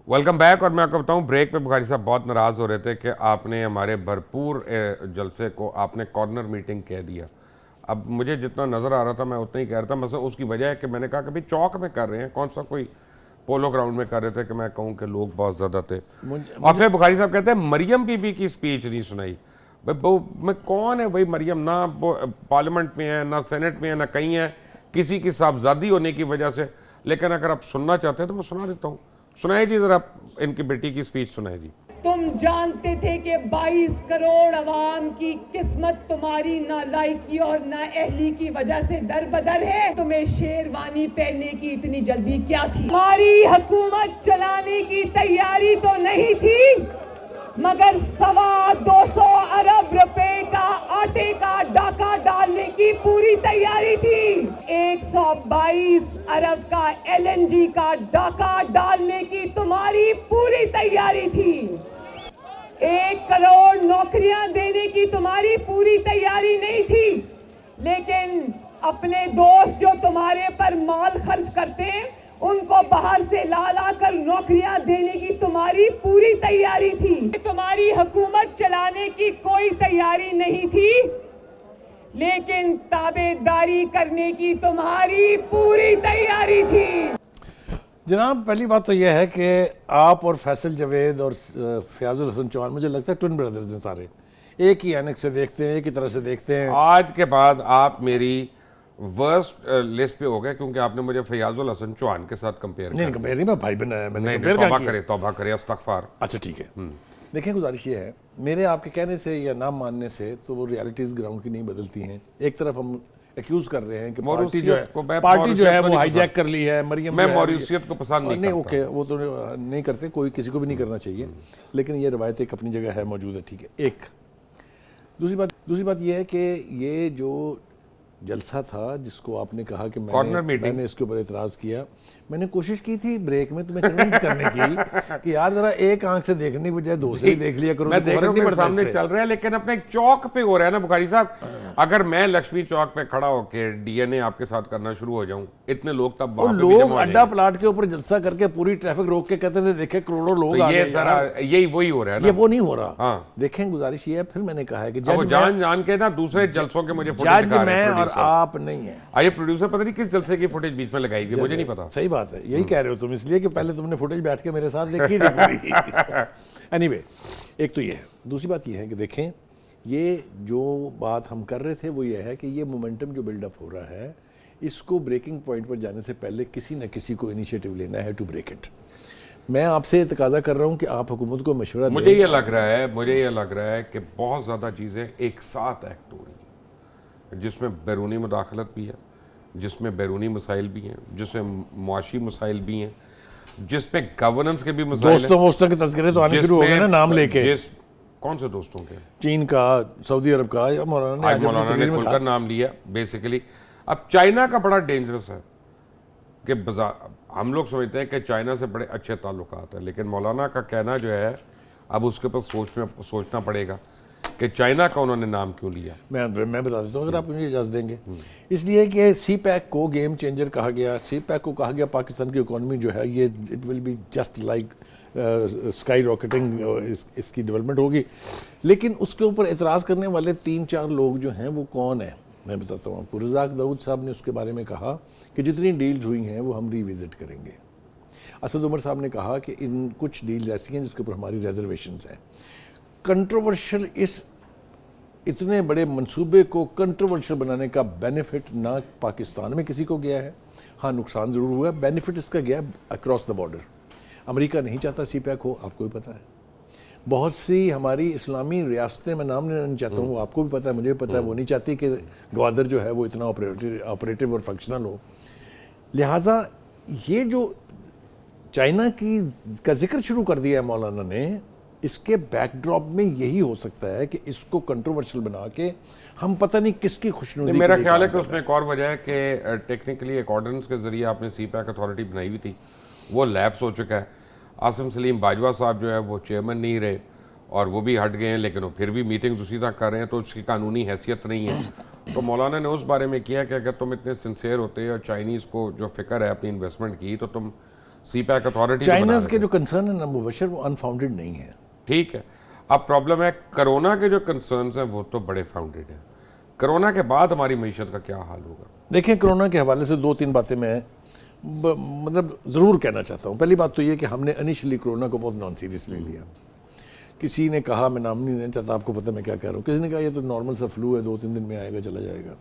Welcome back. और मैं आपको बताऊं, ब्रेक पे बुखारी साहब बहुत नाराज़ हो रहे थे कि आपने हमारे भरपूर जलसे को आपने कॉर्नर मीटिंग कह दिया। अब मुझे जितना नज़र आ रहा था मैं उतना ही कह रहा था। मतलब उसकी वजह है कि मैंने कहा कि भाई चौक में कर रहे हैं, कौन सा कोई पोलो ग्राउंड में कर रहे थे कि मैं कहूँ कि लोग बहुत ज़्यादा थे। और फिर बुखारी साहब कहते हैं मरियम बीबी की स्पीच नहीं सुनाई। भाई वो मैं कौन है भाई मरियम? ना वो पार्लियामेंट में है, ना सेनेट में है, ना कहीं है, किसी की साहबजादी होने की वजह से। लेकिन अगर आप सुनना चाहते हैं तो मैं सुना देता हूँ। सुनाए जी जरा, इनकी बेटी की स्पीच सुनाए जी। तुम जानते थे कि 22 करोड़ अवाम की किस्मत तुम्हारी नालायकी और नाअहली की वजह से दरबदर है। तुम्हें शेरवानी पहनने की इतनी जल्दी क्या थी? हमारी हुकूमत चलाने की तैयारी तो नहीं थी, मगर 225 अरब रुपए का आटे का डाका डालने की पूरी तैयारी थी। 122 अरब का LNG का डाका डालने की तुम्हारी पूरी तैयारी थी। 1 करोड़ नौकरियां देने की तुम्हारी पूरी तैयारी नहीं थी, लेकिन अपने दोस्त जो तुम्हारे पर माल खर्च करते हैं उनको बाहर से ला कर नौकरियां देने की तुम्हारी पूरी तैयारी थी। तुम्हारी हुकूमत चलाने की कोई तैयारी नहीं थी, लेकिन ताबेदारी करने की तुम्हारी पूरी तैयारी थी। जनाब, पहली बात तो यह है कि आप और फैसल जावेद और फयाजुल हसन चौहान मुझे लगता है ट्विन ब्रदर्स हैं सारे, एक ही एनक से देखते हैं, एक ही तरह से देखते हैं। आज के बाद आप मेरी वर्स्ट लिस्ट पे हो गए क्योंकि आपने मुझे फयाजुल हसन चौहान के साथ कंपेयर नहीं कंपेयर नहीं, मैं भाई बनाया मैंने कंपेयर तौबा करे अस्तगफार। अच्छा ठीक है, देखिए गुजारिश ये है, मेरे आपके कहने से या ना मानने से तो वो रियलिटीज ग्राउंड की नहीं बदलती हैं। एक तरफ हम एक्यूज कर रहे हैं कि पार्टी जो है वो हाईजैक कर ली है मरियम। मैं मॉरिशियस को पसंद नहीं करता। ओके, वो तो नहीं करते, कोई किसी को भी नहीं करना चाहिए, लेकिन ये रवायत एक अपनी जगह है, मौजूद है, ठीक है। एक दूसरी बात ये है कि ये जो जलसा था जिसको आपने कहा कि मैंने इसके ऊपर एतराज़ किया, मैंने कोशिश की थी ब्रेक में तुम्हें कन्विंस करने की कि यार जरा एक आंख से देखने की बजाय दूसरी देख लिया करो। मैं देख रहा हूं सामने चल रहा है, लेकिन अपने एक चौक पे हो रहा है ना बुखारी साहब। अगर मैं लक्ष्मी चौक पे खड़ा होकर DNA आपके साथ करना शुरू हो जाऊं, इतने लोग तब लोग अड्डा प्लाट के ऊपर जलसा करके पूरी ट्रैफिक रोक के कहते थे देखे करोड़ों लोग आ गए। यही वही हो रहा है ना, ये वो नहीं हो रहा। हाँ देखें, गुजारिश ये है, फिर मैंने कहा है कि जान के ना दूसरे जलसों के मुझे जज मैं और आप नहीं है। आइए प्रोड्यूसर पता नहीं किस जलसे की फुटेज बीच में लगाई हुई, मुझे नहीं पता। सही बात है, यही कह रहे हो तुम, इसलिए कि पहले तुमने फुटेज बैठ के मेरे साथ देखी थी पूरी। एनीवे, एक तो ये है। दूसरी बात ये है कि देखें, ये जो बात हम कर रहे थे वो ये है कि ये मोमेंटम जो बिल्डअप हो रहा है, इसको ब्रेकिंग पॉइंट पर जाने से पहले किसी न किसी को इनिशिएटिव लेना है टू ब्रेक इट। मैं आपसे तकाजा कर रहा हूँ कि आप हुकूमत को मशवरा दें। मुझे ये लग रहा है कि बहुत ज़्यादा चीज़ें एक साथ एक्ट हो रही हैं, जिसमें बैरूनी मुदाखलत भी है, जिसमें बैरूनी मसाइल भी हैं, जिसमें मुआशी मसाइल भी हैं, जिसमें गवर्नेंस के भी मसाइल हैं। दोस्तों के तस्करे तो आने शुरू हो गए ना, नाम लेके। कौन से दोस्तों के? चीन का, सऊदी अरब का, या मौलाना ने खुलकर नाम लिया बेसिकली। अब चाइना का बड़ा डेंजरस है कि हम लोग समझते हैं कि चाइना से बड़े अच्छे ताल्लुकात हैं, लेकिन मौलाना का कहना जो है अब उसके ऊपर सोचना पड़ेगा कि चाइना का उन्होंने नाम क्यों लिया। मैं बता देता हूँ अगर आप मुझे इजाज़त देंगे। इसलिए कि CPEC को गेम चेंजर कहा गया। CPEC को कहा गया पाकिस्तान की इकोनॉमी जो है ये it will be just like sky rocketing, इसकी डेवलपमेंट होगी। लेकिन उसके ऊपर एतराज़ करने वाले 3-4 लोग जो हैं वो कौन है, मैं बताता हूँ आपको। रज़ाक दाऊद साहब ने उसके बारे में कहा कि जितनी डील्स हुई हैं वो हम रिविज़िट करेंगे। असद उमर साहब ने कहा कि इन कुछ डील्स ऐसी हैं जिसके ऊपर हमारी रिजर्वेशंस हैं। कंट्रोवर्शियल, इस इतने बड़े मंसूबे को कंट्रोवर्शियल बनाने का बेनिफिट ना पाकिस्तान में किसी को गया है, हाँ नुकसान ज़रूर हुआ है, बेनिफिट इसका गया अक्रॉस द बॉर्डर। अमेरिका नहीं चाहता CPEC हो, आपको भी पता है। बहुत सी हमारी इस्लामी रियासतें, मैं नाम नहीं चाहता हूँ, आपको भी पता है, मुझे भी पता है, वो नहीं चाहती कि ग्वादर जो है वो इतना ऑपरेटिव और फंक्शनल हो। लिहाजा ये जो चाइना का जिक्र शुरू कर दिया है मौलाना ने, इसके बैकड्रॉप में यही हो सकता है कि इसको कंट्रोवर्शियल बना के हम पता नहीं किसकी खुशनुदी। मेरा ख्याल है कि उसमें एक और वजह है कि टेक्निकली एक ऑर्डिनेंस के जरिए आपने CPEC अथॉरिटी बनाई हुई थी, वो लैप्स हो चुका है। आसिम सलीम बाजवा साहब जो है वो चेयरमैन नहीं रहे और वो भी हट गए हैं, लेकिन वो फिर भी मीटिंग्स उसी तरह कर रहे हैं, तो उसकी कानूनी हैसियत नहीं है। तो मौलाना ने उस बारे में किया कि अगर तुम इतने सिंसियर होते और चाइनीज़ को जो फ़िक्र है अपनी इन्वेस्टमेंट की, तो तुम सीपैक अथॉरिटी चाइनाज के जो कंसर्न है ना मुबशर, वो अनफाउंडेड नहीं है। ठीक है, अब प्रॉब्लम है कोरोना के जो कंसर्न्स हैं वो तो बड़े फाउंडेड हैं। कोरोना के बाद हमारी मीशत का क्या हाल होगा? देखिए, कोरोना के हवाले से 2-3 बातें मैं मतलब ज़रूर कहना चाहता हूँ। पहली बात तो ये कि हमने इनिशियली कोरोना को बहुत नॉन सीरियसली लिया। किसी ने कहा, मैं नाम नहीं लेना चाहता, आपको पता मैं क्या कह रहा हूँ, किसी ने कहा ये तो नॉर्मल सा फ्लू है, 2-3 दिन में आएगा चला जाएगा।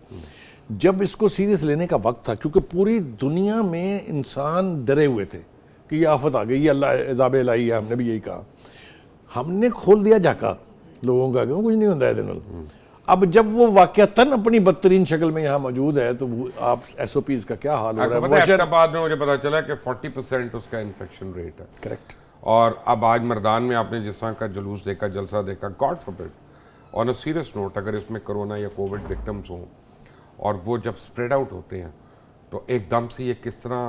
जब इसको सीरियस लेने का वक्त था, क्योंकि पूरी दुनिया में इंसान डरे हुए थे कि ये आफत आ गई, ये अल्लाह अज़ाब इलाही है, हमने भी यही कहा, हमने खोल दिया जाका लोगों का, क्यों कुछ नहीं होता है दिन। अब जब वो वाकयातन अपनी बदतरीन शक्ल में यहाँ मौजूद है तो आप SOPs का क्या हाल हो रहा है। बाद में मुझे पता चला कि 40% उसका इन्फेक्शन रेट है। करेक्ट। और अब आज मर्दान में आपने जिस तरह का जुलूस देखा, जलसा देखा, God forbid, on a serious note, अगर इसमें कोरोना या कोविड विक्टिम्स हों और वो जब स्प्रेड आउट होते हैं तो एकदम से ये किस तरह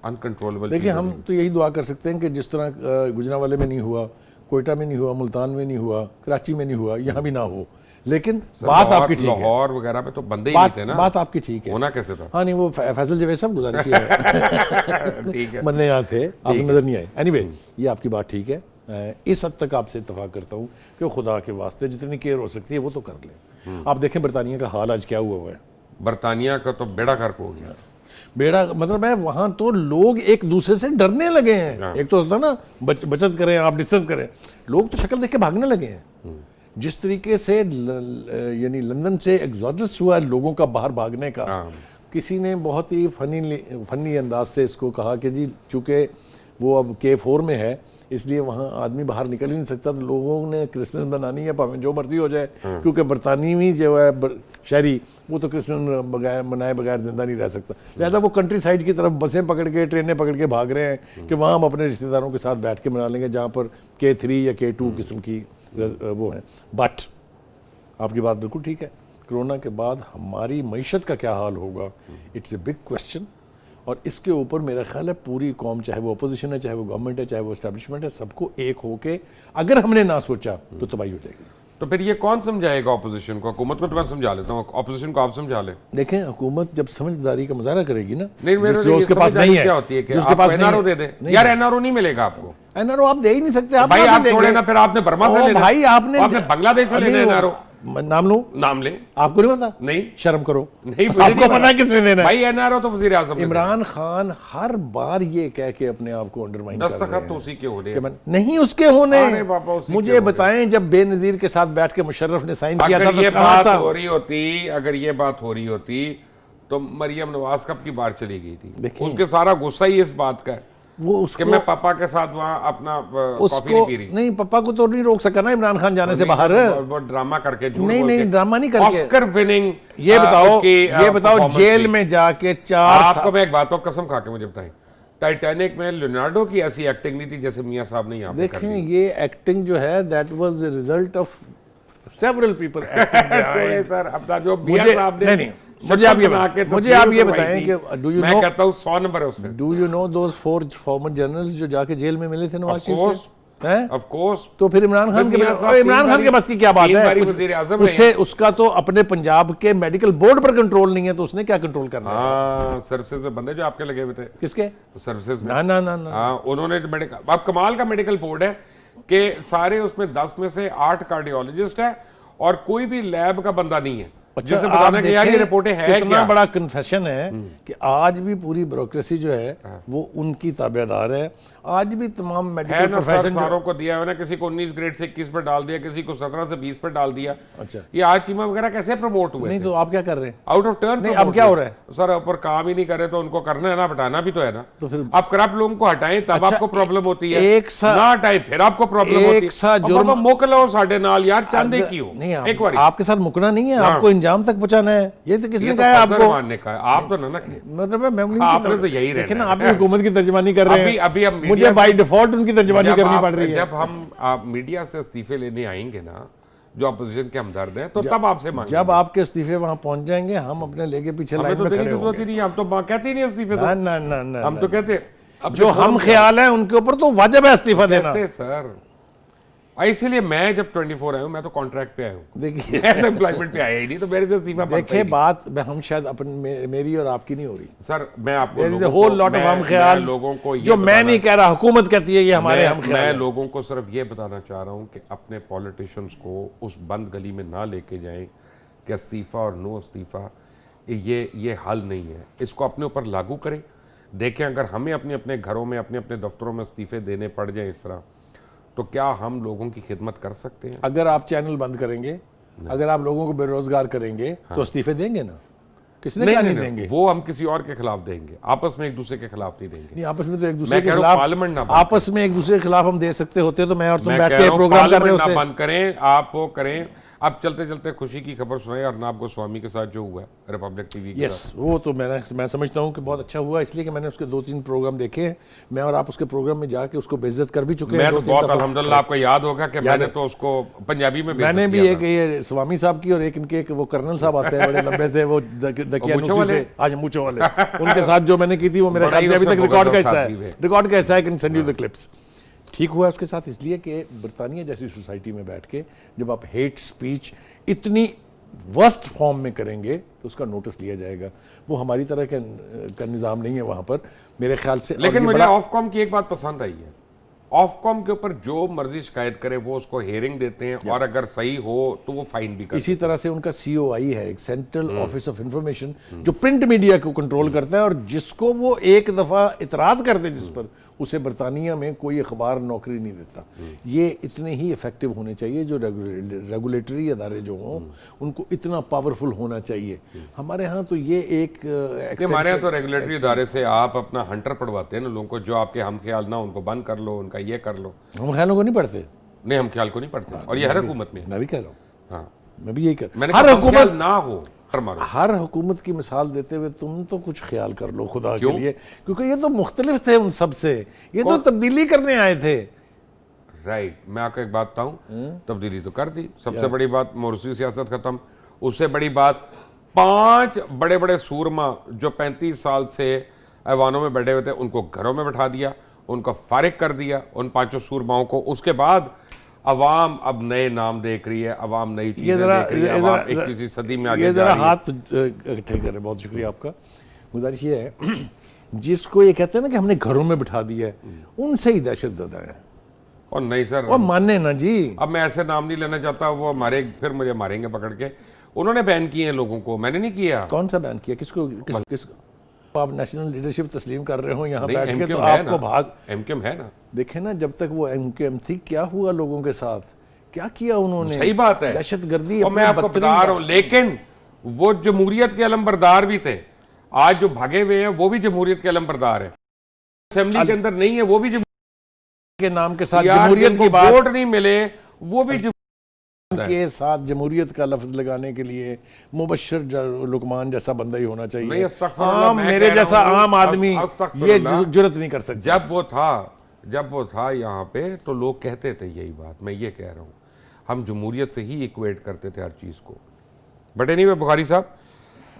अनकंट्रोलेबल। देखिए, हम तो यही दुआ कर सकते हैं कि जिस तरह गुजरांवाले में नहीं हुआ, कोयटा में नहीं हुआ, मुल्तान में नहीं हुआ, कराची में नहीं हुआ, यहाँ भी ना हो। लेकिन बात आपकी ठीक है, लाहौर वगैरह में तो बंदे ही नहीं थे ना। बात आपकी ठीक है, होना कैसे था? हाँ नहीं, वो फैसल जवेद साहब गुजारिश है ठीक है, बंदे यहाँ थे, आपको नजर नहीं आए। एनीवे, ये आपकी बात ठीक है। इस हद तक आपसे इत्तेफाक करता हूँ कि खुदा के वास्ते जितनी केयर हो सकती है वो तो कर ले। आप देखें बरतानिया का हाल आज क्या हुआ है। बरतानिया का तो बेड़ा गर्क हो गया। बेड़ा मतलब है, वहां तो लोग एक दूसरे से डरने लगे हैं। एक तो होता ना बचत करें, आप डिस्टेंस करें, लोग तो शक्ल देख के भागने लगे हैं। जिस तरीके से यानी लंदन से एग्जॉडस हुआ लोगों का बाहर भागने का, किसी ने बहुत ही फनी अंदाज से इसको कहा कि जी चूंकि वो अब K4 में है इसलिए वहाँ आदमी बाहर निकल ही नहीं सकता, तो लोगों ने क्रिसमस बनानी है भावें जो मर्जी हो जाए, क्योंकि बरतानवी जो है शहरी वो तो क्रिसमस मनाए बगैर जिंदा नहीं रह सकता। लिहाजा वो कंट्री साइड की तरफ बसें पकड़ के, ट्रेनें पकड़ के भाग रहे हैं कि वहाँ हम अपने रिश्तेदारों के साथ बैठ के मना लेंगे, जहाँ पर K3 या K2 किस्म की वो है। बट आपकी बात बिल्कुल ठीक है, कोरोना के बाद हमारी मईशत का क्या हाल होगा, इट्स ए बिग क्वेश्चन। और इसके ऊपर मेरा ख्याल है पूरी कौम, चाहे वो अपोजिशन है, चाहे वो गवर्नमेंट है, चाहे वो एस्टैब्लिशमेंट है, सबको एक होके अगर हमने ना सोचा तो तबाही हो जाएगी। तो फिर ये कौन समझाएगा ऑपोजिशन को? हुकूमत को तो मैं समझा लेता हूँ, ऑपोजिशन को आप समझा लें। देखें, हुकूमत जब समझदारी का मुजाहरा करेगी ना, जो उसके पास नहीं है, क्या होती है कि जिसके पास NRO दे दे। यार NRO नहीं मिलेगा आपको, NRO आप दे ही नहीं सकते। भाई आप छोड़े ना, फिर आपने बर्मा से लेना, भाई आपने बांग्लादेश से लेना NRO। नाम लो, नाम ले, आपको नहीं पता? नहीं, शर्म करो, नहीं आपको पता किसने देना है? भाई NRO तो वज़ीर आज़म। इमरान खान हर बार ये कह के अपने आप को अंडरमाइन कर रहे हैं। दस्तखत तो उसी के होने हैं। नहीं उसके होने, मुझे बताएं जब बेनजीर के साथ बैठ के मुशर्रफ ने साइन किया था, ये बात हो रही होती, अगर ये बात हो रही होती तो मरियम नवाज कब की बार चली गई थी। उसके सारा गुस्सा ही इस बात का है वो उसको, कि मैं पापा के साथ वहाँ अपना कॉफी नहीं पी रही। नहीं, पापा को तो नहीं रोक सका ना इमरान खान जाने से बाहर। वो ड्रामा करके, नहीं ड्रामा नहीं करके, ऑस्कर विनिंग। ये बताओ जेल में जाके 4 आपको मैं एक बात और कसम खा के मुझे बताएं, टाइटैनिक में लियोनार्डो की ऐसी एक्टिंग नहीं थी जैसे मियां साहब ने यहाँ पे कर दी। देखें, ये एक्टिंग जो है that was the result of several people acting. Sir अपना जो मियां साहब ने, नहीं मुझे आप ये बताएं कि मैं कहता हूँ 100 नंबर है उसमें। Do you know those 4 farmer generals जो जाके जेल में मिले थे नवाज शरीफ से? हैं? Of course. तो फिर इमरान खान के बस की क्या बात है? उससे उसका तो अपने पंजाब के मेडिकल बोर्ड पर कंट्रोल नहीं है, तो उसने क्या कंट्रोल करना है? हाँ, सर्विसेज में बंदे जो आपके लगे हुए थे। किसके सर्विसेज में? ना हाँ, उन्होंने मेडिकल, अब कमाल का मेडिकल बोर्ड है कि सारे उसमें 10 में से 8 कार्डियोलॉजिस्ट है और कोई भी लैब का बंदा नहीं है जिसने बताना कि यार ये रिपोर्टें हैं कितना क्या? बड़ा कन्फेशन है कि आज भी पूरी ब्यूरोक्रेसी जो है वो उनकी ताबेदार है। आज भी तमाम मेडिकल प्रोफेशन सारों को दिया है ना, किसी को 19 ग्रेड से 21 पर डाल दिया, किसी को 17 से 20 पर डाल दिया। अच्छा, ये आज चीमा वगैरह कैसे प्रमोट हुए? नहीं तो आप क्या कर रहे हैं? Out of turn. नहीं, अब क्या हो रहा है सर? ऊपर काम ही नहीं करे तो उनको करना है ना, हटाना भी तो है ना। तो फिर आप करप्ट लोगों को हटाएं तब आपको प्रॉब्लम होती है, एक ना हटाएं फिर आपको प्रॉब्लम होती है। मोकलो साढ़े नाल यार चंदे की हो, एक बार आपके साथ मुकना नहीं है, आपको इंजाम तक पहुंचाना है। ये तो किसने कहा है आपको मानने का? आप तो ना मतलब आपने तो यही रहना है। आप हुकूमत की तर्जमानी कर रहे हैं, अभी मुझे बाय डिफॉल्ट उनकी तर्जमानी करनी पड़ रही है। जब हम मीडिया से इस्तीफे लेने आएंगे ना, जो अपोजिशन के हमदर्द हैं, तो तब आपसे मांगेंगे। जब आपके इस्तीफे वहां पहुंच जाएंगे, हम अपने लेके पीछे लाइन में खड़े होंगे। हम तो कहते ही नहीं इस्तीफे। ना हम तो कहते जो हम ख्याल है उनके ऊपर तो वाजिब है इस्तीफा देना। सर इसीलिए मैं जब 24 आया हूँ, मैं तो कॉन्ट्रैक्ट पे आया हूँ, देखिए मैं तो एम्प्लॉयमेंट पे आया ही नहीं, तो मेरे से इस्तीफा बनता ही देखिए नहीं। बात हम शायद अपन मेरी और आपकी नहीं हो रही। सर मैं आपको There is a लोगों whole को- lot of मैं हम ख्याल लोगों को ये जो मैं बताना- नहीं कह रहा, हुकूमत कहती है ये हमारे हम मैं ख्याल लोगों को सिर्फ ये बताना चाह रहा हूँ कि अपने पॉलिटिशियंस को उस बंद गली में ना लेके जाएं कि इस्तीफा और नो इस्तीफा ये हल नहीं है। इसको अपने ऊपर लागू करें। देखें अगर हमें अपने अपने घरों में अपने अपने दफ्तरों में इस्तीफे देने पड़ जाएं इस तरह, तो क्या हम लोगों की खिदमत कर सकते हैं? अगर आप चैनल बंद करेंगे, अगर आप लोगों को बेरोजगार करेंगे तो इस्तीफे देंगे ना, किसने क्या नहीं देंगे? वो हम किसी और के खिलाफ देंगे, आपस में एक दूसरे के खिलाफ नहीं देंगे। नहीं, आपस में तो एक दूसरे मैं के कह रहा हूं खिलाफ, पार्लियामेंट ना बंद आपस में एक दूसरे के खिलाफ हम दे सकते होते तो मैं और तुम मैं बैठ कह के रहा हूं प्रोग्राम कर रहे पार्लियामेंट ना होते। बंद करें, आप वो करें। अब चलते चलते खुशी की खबर सुनाई अर्नब गोस्वामी के साथ जो हुआ है रिपब्लिक टीवी के यस, वो तो मैं समझता हूँ कि बहुत अच्छा हुआ, इसलिए कि मैंने उसके 2-3 प्रोग्राम देखे हैं। मैं और आप उसके प्रोग्राम में जाके उसको बेइज्जत कर भी चुके हैं। मैं तो 2-3 बहुत दफा। अल्हम्दुलिल्लाह, आपको याद होगा कि मैंने तो उसको पंजाबी में मैंने बेइज्जत भी किया एक था। ये स्वामी साहब की और एक इनके वो कर्नल साहब आते हैं बड़े लंबे से, वो मूंछों वाले? से आज मूंछों वाले, उनके साथ जो मैंने की थी वो मेरे बड़ा ख्याल ही से अभी उसमें तक रिकॉर्ड का बुगज और हिस्सा शादी है, में। रिकॉर्ड का हिस्सा है। Can send you the clips. ठीक हुआ उसके साथ इसलिए कि बरतानिया जैसी सोसाइटी में बैठ के जब आप हेट स्पीच इतनी वर्स्ट फॉर्म में करेंगे तो उसका नोटिस लिया जाएगा। वो हमारी तरह का निज़ाम नहीं है वहाँ पर मेरे ख्याल से। और लेकिन ये मुझे बड़ा- ऑफकॉम की एक बात पसंद आई है, ऑफकॉम के ऊपर जो मर्जी शिकायत करे वो उसको हेयरिंग देते हैं, और अगर सही हो तो वो फाइन भी करते इसी तरह से उनका COI है, एक सेंट्रल ऑफिस ऑफ इंफॉर्मेशन, जो प्रिंट मीडिया को कंट्रोल करता है, और जिसको वो एक दफा इतराज करते हैं जिस पर, उसे बरतानिया में कोई अखबार नौकरी नहीं देता। ये इतने ही इफेक्टिव होने चाहिए, जो रेगुलेटरी अदारे जो हों उनको इतना पावरफुल होना चाहिए। हमारे यहाँ तो ये एक हमारे यहाँ तो रेगुलेटरी इदारे से आप अपना हंटर पढ़वाते हैं ना लोगों को, जो आपके हम ख्याल ना उनको बंद कर लो, उनका ये कर लो। हम ख्यालों को नहीं पढ़ते। नहीं, हम ख्याल को नहीं पढ़ते, और ये हर हुकूमत में है। मैं भी कह रहा हूँ, हाँ, मैं भी यही कर मैंने हर कहा हम ख्याल हुकूमत ना हो, हर मारो। हर हुकूमत की मिसाल देते हुए तुम तो कुछ ख्याल कर लो खुदा क्यों? के लिए, क्योंकि ये तो मुख्तलिफ थे उन सब से, ये तो तब्दीली करने आए थे। राइट, मैं आपको एक बात बताऊं, तब्दीली तो कर दी। सबसे बड़ी बात मोरसी सियासत खत्म, उससे बड़ी बात 5 बड़े बड़े सूरमा जो 35 साल से ऐवानों में बैठे हुए थे उनको घरों में बैठा दिया, उनको फारिग कर दिया, उन 5 सूरमाओं को। उसके बाद अवाम अब नए नाम देख रही है, अवाम नई चीजें देख रही है, अवाम 21वीं सदी में आगे ये जा जरा रही है। हाथ इकट्ठे करें, बहुत शुक्रिया आपका। गुजारिश ये है जिसको ये कहते हैं ना कि हमने घरों में बिठा दिया है, उनसे ही दहशत ज़्यादा है। और नहीं सर, और माने ना जी, अब मैं ऐसे नाम नहीं लेना चाहता, वो हमारे फिर मुझे मारेंगे पकड़ के। उन्होंने बैन किए हैं लोगों को, मैंने नहीं किया। कौन सा बैन किया, किसको आप नेशनल लीडरशिप तस्लीम कर रहे हो यहाँ नहीं, बैठ के, तो MQM है आपको ना, भाग MQM है ना। देखे ना, जब तक वो MQM थी क्या हुआ लोगों के साथ, क्या किया उन्होंने। सही बात है, दहशतगर्दी। और मैं आपको बता रहा हूं, लेकिन वो जमहूरियत के अलमबरदार भी थे। आज जो भागे हुए हैं वो भी जमहूरियत के अलमबरदार है, असेंबली के अंदर नहीं है, वो भी के नाम के साथ यार, जमहूरियत जिनको की बात वोट नहीं मिले वो भी के साथ जमहूरियत का लफ्ज लगाने के लिए मुबशर लुकमान जैसा बंदा ही होना नहीं, चाहिए। अस्तगफिरुल्लाह, मैं मेरे कह रहा जैसा हूं, आम आदमी ये अस्तगफिरुल्लाह। जुर्रत नहीं कर सकता। जब वो था यहाँ पे तो लोग कहते थे यही बात। मैं ये कह रहा हूँ, हम जमहूरियत से ही इक्वेट करते थे हर चीज़ को। बट एनीवे बुखारी साहब,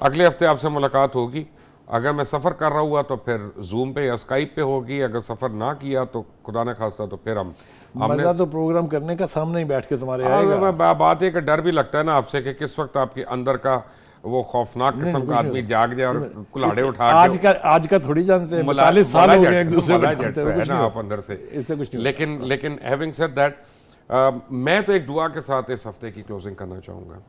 अगले हफ्ते आपसे मुलाकात होगी। अगर मैं सफ़र कर रहा हुआ तो फिर जूम पे या स्काइप पे होगी, अगर सफ़र ना किया तो खुदा न खास्ता तो फिर मजा तो प्रोग्राम करने का सामने ही बैठ के तुम्हारे आएगा। बात है कि डर भी लगता है ना आपसे कि किस वक्त आपके अंदर का वो खौफनाक किस्म का आदमी जाग जाए और कुल्हाड़े उठा के। आज का थोड़ी जानते हैं, 45 साल हो गए एक दूसरे को जानते है हुए, कुछ ना नहीं आप अंदर से। इससे कुछ नहीं। लेकिन हैविंग सेड दैट, मैं तो एक दुआ के साथ इस हफ्ते की क्लोजिंग करना चाहूँगा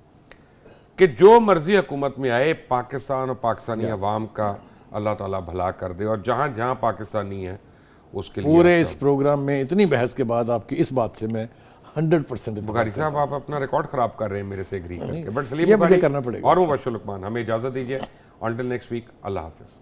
कि जो मर्जी हुकूमत में आए, पाकिस्तान और पाकिस्तानी अवाम का अल्लाह ताला भला कर दे, और जहाँ जहाँ पाकिस्तानी है उसके लिए पूरे इस प्रोग्राम में इतनी बहस के बाद आपकी इस बात से मैं 100% बुखारी साहब, आप अपना रिकॉर्ड खराब कर रहे हैं मेरे से एग्री करके, बट ये मुझे करना पड़ेगा। और मुबशर लुकमान, हमें इजाज़त दीजिए। Until next week, अल्लाह हाफिज़।